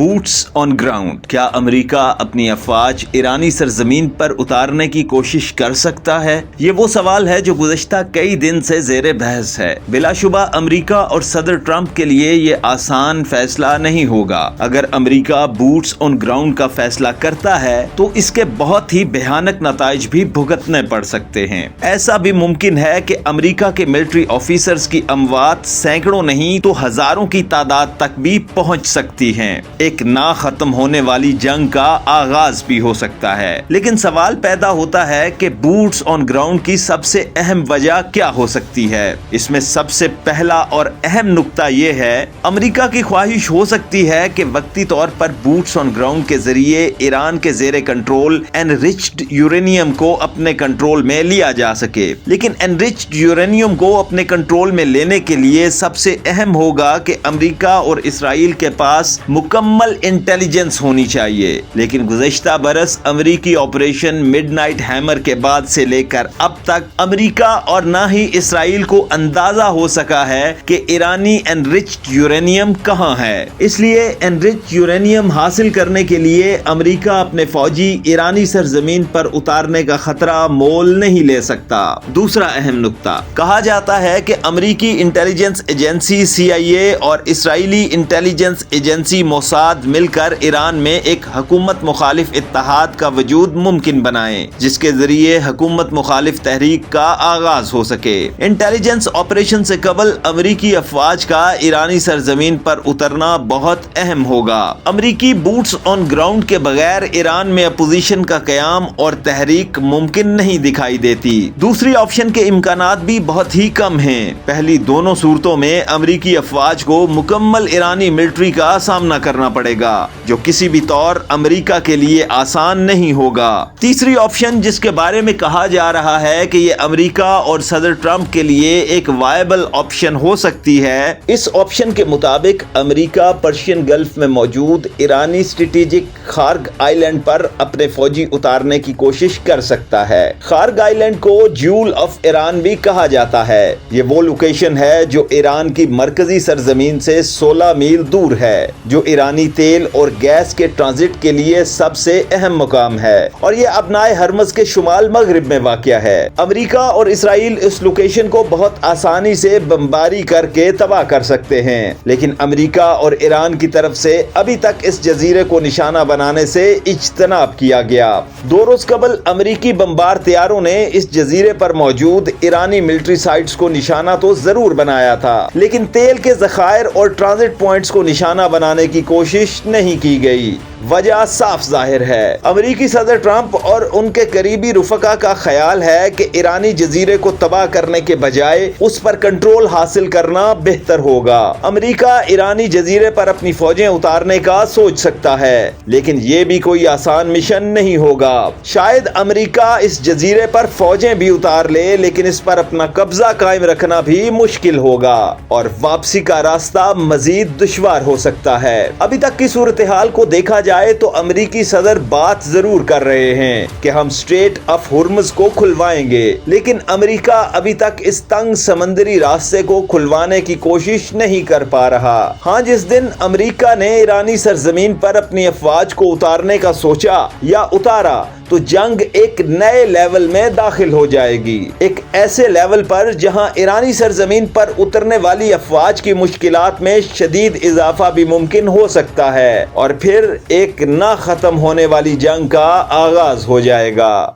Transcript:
Boots on ground. क्या America अपनी अफवाज ईरानी सरजमीन पर उतारने की कोशिश कर सकता है? ये वो सवाल है जो गुज़श्ता कई दिन से ज़ेरे बहस है। बिलाशुबा अमेरिका और सदर ट्रंप के लिए ये आसान फैसला नहीं होगा। अगर अमेरिका बूट्स ऑन ग्राउंड का फैसला करता है तो इसके बहुत ही भयानक नताइज भी भुगतने पड़ सकते हैं। ऐसा भी मुमकिन है कि अमेरिका के मिलिट्री ऑफिसर्स की अमवात सैकड़ों नहीं तो हजारों की तादाद तक भी पहुंच सकती हैं। एक ना खत्म होने वाली जंग का आगाज भी हो सकता है। लेकिन सवाल पैदा होता है कि बूट्स ऑन ग्राउंड की सबसे अहम वजह क्या हो सकती है। इसमें सबसे पहला और अहम नुक्ता ये है, अमेरिका की ख्वाहिश हो सकती है कि वक्ती तौर पर बूट्स ऑन ग्राउंड के जरिए ईरान के जेरे कंट्रोल एनरिच्ड यूरेनियम को अपने कंट्रोल में लिया जा सके। लेकिन एनरिच्ड यूरेनियम को अपने कंट्रोल में लेने के लिए सबसे अहम होगा कि अमेरिका और इसराइल के पास मुकम्मल इंटेलिजेंस होनी चाहिए। लेकिन गुज़श्ता बरस अमेरिकी ऑपरेशन मिडनाइट हैमर के बाद से लेकर अब तक अमेरिका और ना ही इसराइल को अंदाजा हो सका है कि ईरानी एनरिच्ड यूरेनियम कहां है। इसलिए एनरिच्ड यूरेनियम हासिल करने के लिए अमेरिका अपने फौजी ईरानी सरजमीन पर उतारने का खतरा मोल नहीं ले सकता। दूसरा अहम नुक्ता, कहा जाता है कि अमेरिकी इंटेलिजेंस एजेंसी CIA और इसराइली इंटेलिजेंस एजेंसी मोसाद मिलकर ईरान में एक हुकूमत मुखालिफ इत्तेहाद का वजूद मुमकिन बनाएं, जिसके जरिए हुकूमत मुखालिफ तहरीक का आगाज हो सके। इंटेलिजेंस ऑपरेशन से कबल अमेरिकी अफवाज का ईरानी सरजमीन पर उतरना बहुत अहम होगा। अमेरिकी बूट्स ऑन ग्राउंड के बगैर ईरान में अपोजिशन का कयाम और तहरीक मुमकिन नहीं दिखाई देती। दूसरी ऑप्शन के इम्कानात भी बहुत ही कम हैं। पहली दोनों सूरतों में अमेरिकी अफवाज को मुकम्मल ईरानी मिलिट्री का सामना करना पड़ेगा, जो किसी भी तौर अमेरिका के लिए आसान नहीं होगा। तीसरी ऑप्शन जिसके बारे में कहा जा रहा है कि ये अमेरिका और सदर ट्रंप के लिए एक वायबल ऑप्शन हो सकती है, इस ऑप्शन के मुताबिक अमेरिका पर्शियन गल्फ में मौजूद ईरानी स्ट्रेटेजिक खार्ग आइलैंड पर अपने फौजी उतारने की कोशिश कर सकता है। खार्ग आइलैंड को ज्यूल ऑफ ईरान भी कहा जाता है। ये वो लोकेशन है जो ईरान की मरकजी सरजमीन से 16 मील दूर है, जो ईरानी तेल और गैस के ट्रांजिट के लिए सबसे अहम मुकाम है और ये अबनाए हरमज के शुमाल मगरिब में वाक़या है। अमेरिका और इसराइल इस लोकेशन को बहुत आसानी से बमबारी करके तबाह कर सकते हैं, लेकिन अमेरिका और ईरान की तरफ से अभी तक इस जजीरे को निशाना बनाने से इज्तनाब किया गया। 2 रोज कबल अमेरिकी बमबार तैयारों ने इस जजीरे पर मौजूद ईरानी मिलिट्री साइट्स को निशाना तो जरूर बनाया था, लेकिन तेल के ज़खायर और ट्रांजिट पॉइंट्स को निशाना बनाने की कोशिश नहीं की गई। वजह साफ जाहिर है, अमेरिकी सदर ट्रंप और उनके करीबी रुफका का ख्याल है कि ईरानी जजीरे को तबाह करने के बजाय उस पर कंट्रोल हासिल करना बेहतर होगा। अमेरिका ईरानी जजीरे पर अपनी फौजें उतारने का सोच सकता है, लेकिन ये भी कोई आसान मिशन नहीं होगा। शायद अमेरिका इस जजीरे पर फौजें भी उतार ले, लेकिन इस पर अपना कब्जा कायम रखना भी मुश्किल होगा और वापसी का रास्ता मजीद दुश्वार हो सकता है। अभी तक की सूरत हाल को देखा जाए तो अमेरिकी सदर बात जरूर कर रहे हैं कि हम स्ट्रेट ऑफ हुर्मुज को खुलवाएंगे, लेकिन अमेरिका अभी तक इस तंग समंदरी रास्ते को खुलवाने की कोशिश नहीं कर पा रहा। हाँ, जिस दिन अमेरिका ने ईरानी सरजमीन पर अपनी अफवाज को उतारने का सोचा या उतारा तो जंग एक नए लेवल में दाखिल हो जाएगी, एक ऐसे लेवल पर जहां ईरानी सरजमीन पर उतरने वाली अफवाज की मुश्किलात में शदीद इजाफा भी मुमकिन हो सकता है और फिर एक ना खत्म होने वाली जंग का आगाज हो जाएगा।